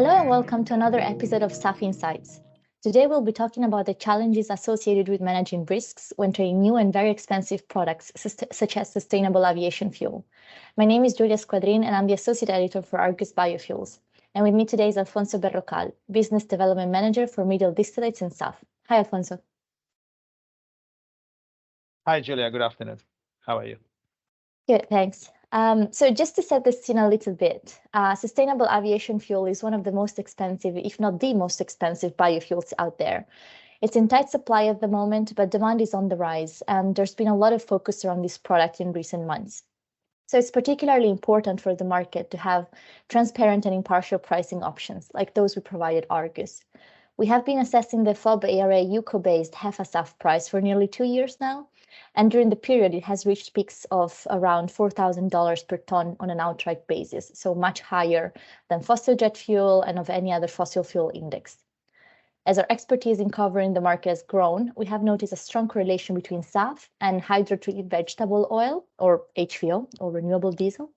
Hello and welcome to another episode of SAF Insights. Today we'll be talking about the challenges associated with managing risks when trading new and very expensive products such as sustainable aviation fuel. My name is Giulia Squadrin and I'm the Associate Editor for Argus Biofuels. And with me today is Alfonso Berrocal, Business Development Manager for Middle Distillates and SAF. Hi, Alfonso. Hi, Giulia. Good afternoon. How are you? Good, thanks. So just to set the scene a little bit, sustainable aviation fuel is one of the most expensive, if not the most expensive biofuels out there. It's in tight supply at the moment, but demand is on the rise, and there's been a lot of focus around this product in recent months. So it's particularly important for the market to have transparent and impartial pricing options, like those we provide at Argus. We have been assessing the FOB ARA UCO-based SAF price for nearly 2 years now, and during the period it has reached peaks of around $4,000 per ton on an outright basis, so much higher than fossil jet fuel and of any other fossil fuel index. As our expertise in covering the market has grown, we have noticed a strong correlation between SAF and hydrotreated vegetable oil, or HVO, or renewable diesel.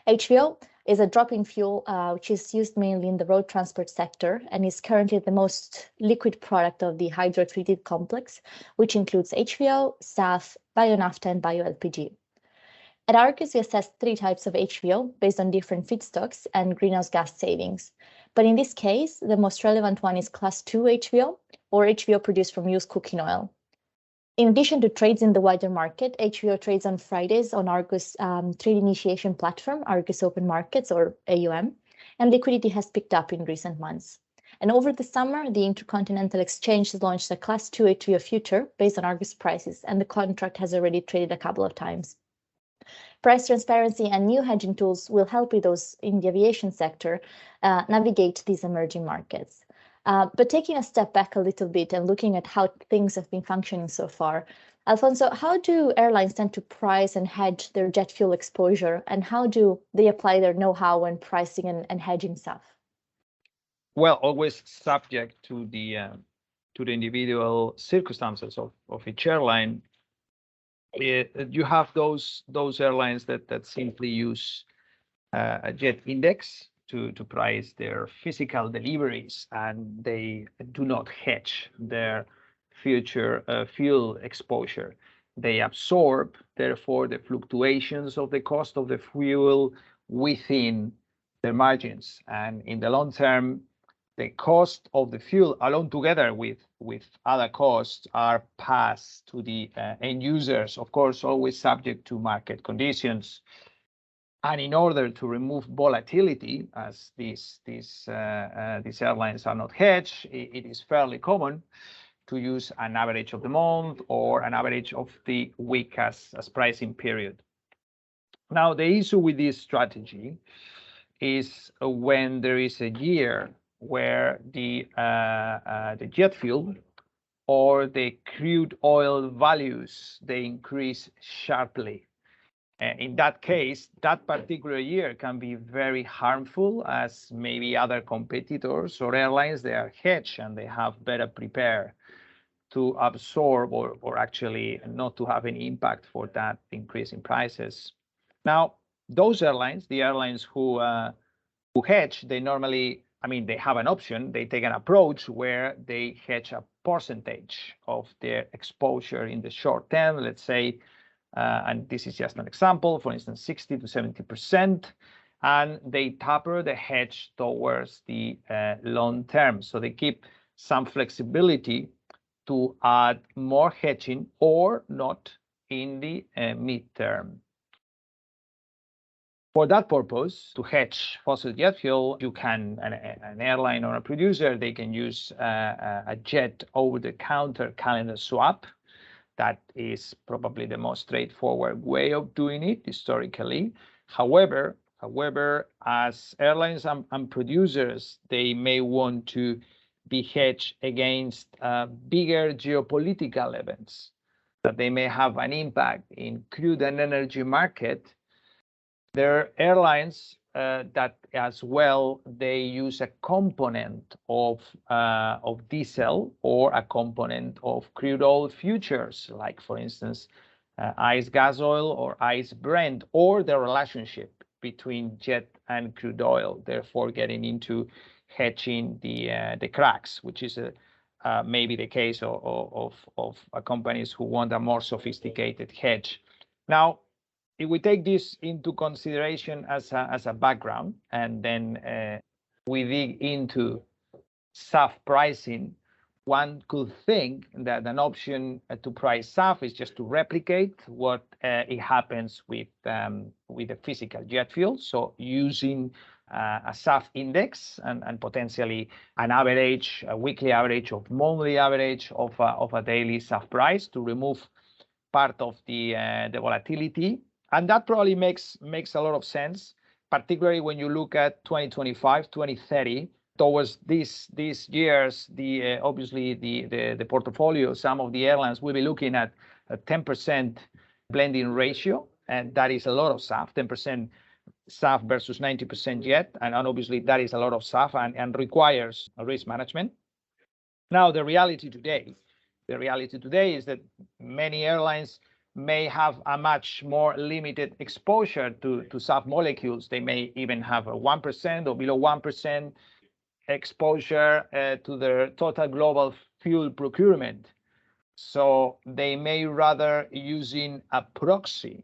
HVO is a drop-in fuel which is used mainly in the road transport sector and is currently the most liquid product of the hydrotreated complex, which includes HVO, SAF, bio-naphtha, and bio-LPG. At Argus, we assessed 3 types of HVO based on different feedstocks and greenhouse gas savings. But in this case, the most relevant one is Class 2 HVO, or HVO produced from used cooking oil. In addition to trades in the wider market, HVO trades on Fridays on Argus trade initiation platform, Argus Open Markets, or AUM, and liquidity has picked up in recent months. And over the summer, the Intercontinental Exchange has launched a Class 2 HVO future based on Argus prices, and the contract has already traded a couple of times. Price transparency and new hedging tools will help with those in the aviation sector navigate these emerging markets. But taking a step back a little bit and looking at how things have been functioning so far, Alfonso, how do airlines tend to price and hedge their jet fuel exposure, and how do they apply their know-how when pricing and hedging SAF? Well, always subject to the individual circumstances of each airline. You have those airlines that simply use a jet index to price their physical deliveries, and they do not hedge their future fuel exposure. They absorb, therefore, the fluctuations of the cost of the fuel within their margins. And in the long term, the cost of the fuel, along together with other costs, are passed to the end users, of course, always subject to market conditions. And in order to remove volatility, as these airlines are not hedged, it is fairly common to use an average of the month or an average of the week as pricing period. Now, the issue with this strategy is when there is a year where the jet fuel or the crude oil values, they increase sharply. In that case, that particular year can be very harmful, as maybe other competitors or airlines, they are hedged and they have better prepared to absorb or actually not to have any impact for that increase in prices. Now, those airlines, the airlines who hedge, they normally, they have an option. They take an approach where they hedge a percentage of their exposure in the short term, let's say, and this is just an example, for instance, 60 to 70%, and they taper the hedge towards the long term. So they keep some flexibility to add more hedging or not in the midterm. For that purpose, to hedge fossil jet fuel, you can, an airline or a producer, they can use a jet over-the-counter calendar swap. That is probably the most straightforward way of doing it historically. However, as airlines and producers, they may want to be hedged against bigger geopolitical events that they may have an impact in crude and energy market. There are airlines that as well, they use a component of diesel or a component of crude oil futures, like for instance, ICE gas oil or ICE Brent, or the relationship between jet and crude oil, therefore getting into hedging the cracks, which is maybe the case of companies who want a more sophisticated hedge. Now, if we take this into consideration as a background, and then we dig into SAF pricing, one could think that an option to price SAF is just to replicate what it happens with the physical jet fuel. So using a SAF index and potentially an average, a weekly average of monthly average of a daily SAF price to remove part of the volatility. And that probably makes a lot of sense, particularly when you look at 2025, 2030. Towards these years, obviously the portfolio, some of the airlines will be looking at a 10% blending ratio, and that is a lot of SAF, 10% SAF versus 90% jet, and obviously that is a lot of SAF and requires a risk management. Now, the reality today is that many airlines may have a much more limited exposure to SAF molecules. They may even have a 1% or below 1% exposure to their total global fuel procurement. So they may rather using a proxy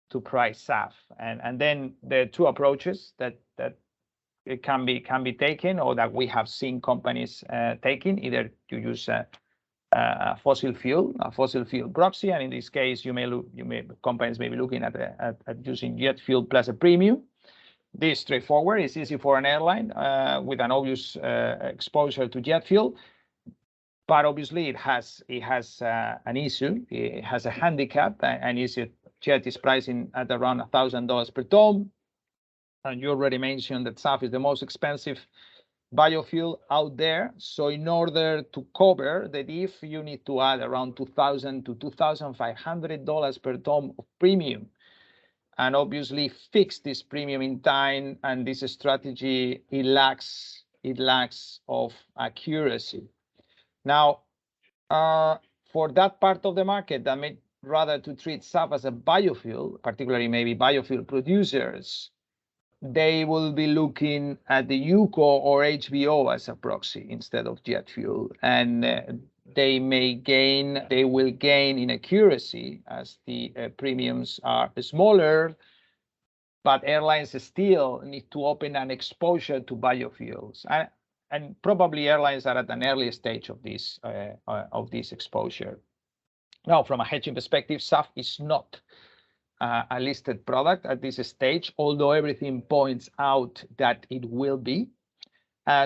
to price SAF. And then there are two approaches that it can be taken, or that we have seen companies taking. Either you use a fossil fuel proxy, and in this case, companies may be looking at using jet fuel plus a premium. This is straightforward. It's easy for an airline with an obvious exposure to jet fuel, but obviously it has an issue. It has a handicap, and jet is pricing at around $1,000 per ton, and you already mentioned that SAF is the most expensive biofuel out there. So in order to cover the diff, you need to add around $2,000 to $2,500 per ton of premium, and obviously fix this premium in time. And this strategy, it lacks of accuracy. Now, for that part of the market that may rather to treat SAF as a biofuel, particularly maybe biofuel producers, they will be looking at the UCO or HVO as a proxy instead of jet fuel, and they will gain in accuracy as the premiums are smaller, but airlines still need to open an exposure to biofuels, and probably airlines are at an early stage of this exposure. Now, from a hedging perspective, SAF is not a listed product at this stage, although everything points out that it will be.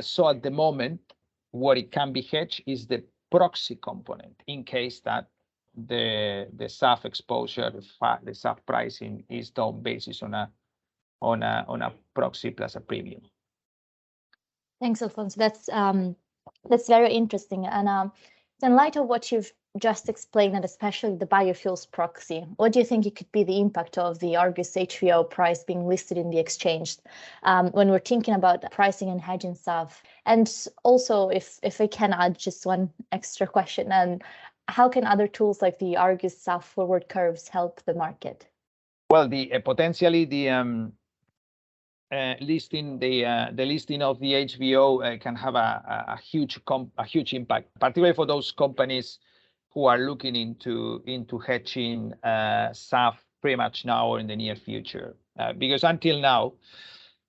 So at the moment, what it can be hedged is the proxy component, in case that the SAF exposure, the SAF pricing is done basis on a proxy plus a premium. Thanks, Alfonso. That's very interesting. And in light of what you've just explained, and especially the biofuels proxy, what do you think it could be the impact of the Argus HVO price being listed in the exchange when we're thinking about pricing and hedging SAF? And also, if I can add just one extra question, and how can other tools like the Argus SAF forward curves help the market? Well, potentially the listing of the HVO can have a huge impact, particularly for those companies who are looking into hedging SAF pretty much now or in the near future, because until now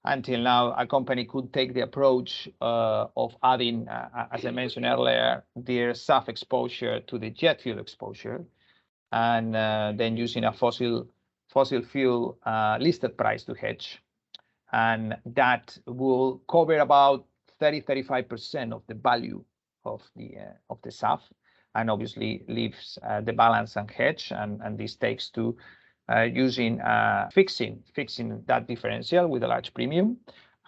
a company could take the approach of adding, as I mentioned earlier, their SAF exposure to the jet fuel exposure, and then using a fossil fuel listed price to hedge, and that will cover about 30-35% of the value of the SAF, and obviously leaves the balance and hedge, and this takes to using fixing that differential with a large premium.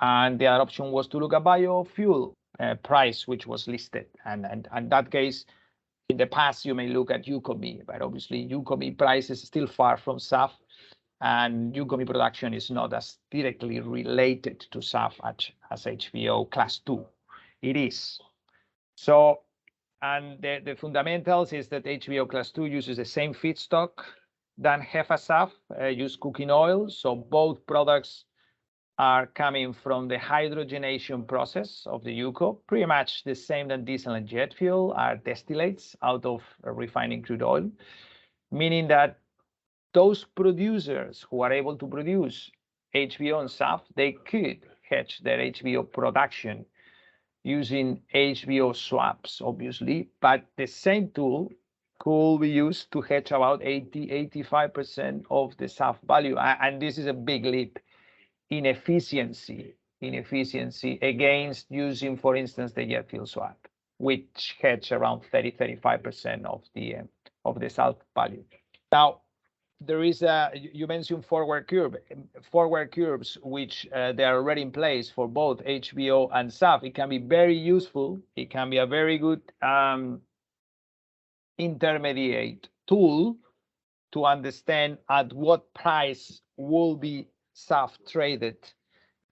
And the other option was to look at biofuel price, which was listed, and in that case, in the past you may look at UCOME, but obviously UCOME price is still far from SAF, and UCOME production is not as directly related to SAF as HVO class 2. It is. So, and the fundamentals is that HVO class 2 uses the same feedstock than HEFA SAF, use cooking oil. So both products are coming from the hydrogenation process of the UCO, pretty much the same than diesel and jet fuel, are distillates out of refining crude oil, meaning that those producers who are able to produce HVO and SAF, they could hedge their HVO production using HVO swaps, obviously, but the same tool could be used to hedge about 85% of the SAF value. And this is a big leap in efficiency against using, for instance, the jet fuel swap, which hedge around 35% of the SAF value. Now, there is you mentioned forward curves, which they are already in place for both HVO and SAF. It can be very useful. It can be a very good intermediate tool to understand at what price will be SAF traded.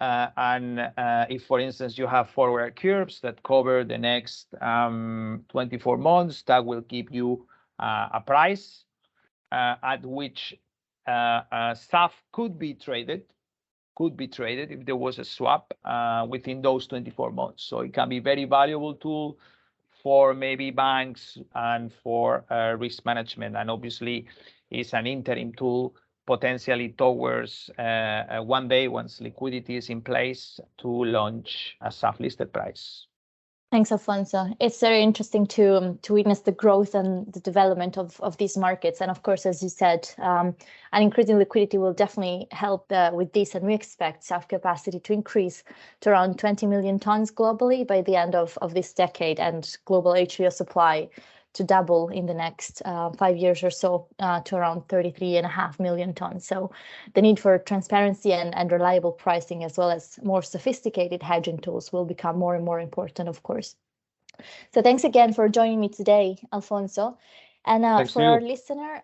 And if, for instance, you have forward curves that cover the next 24 months, that will give you a price at which SAF could be traded if there was a swap within those 24 months. So it can be very valuable tool for maybe banks and for risk management, and obviously is an interim tool potentially towards one day, once liquidity is in place, to launch a SAF listed price. Thanks, Alfonso. It's very interesting to witness the growth and the development of these markets. And of course, as you said, an increasing liquidity will definitely help with this. And we expect SAF capacity to increase to around 20 million tons globally by the end of this decade, and global HVO supply to double in the next 5 years or so to around 33.5 million tons. So the need for transparency and reliable pricing, as well as more sophisticated hedging tools, will become more and more important, of course. So thanks again for joining me today, Alfonso. And for our listener,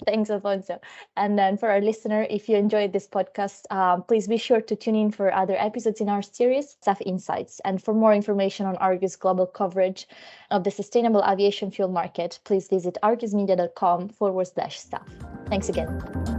thanks, Alfonso. And then for our listener, if you enjoyed this podcast, please be sure to tune in for other episodes in our series, SAF Insights. And for more information on Argus global coverage of the sustainable aviation fuel market, please visit argusmedia.com/SAF. Thanks again.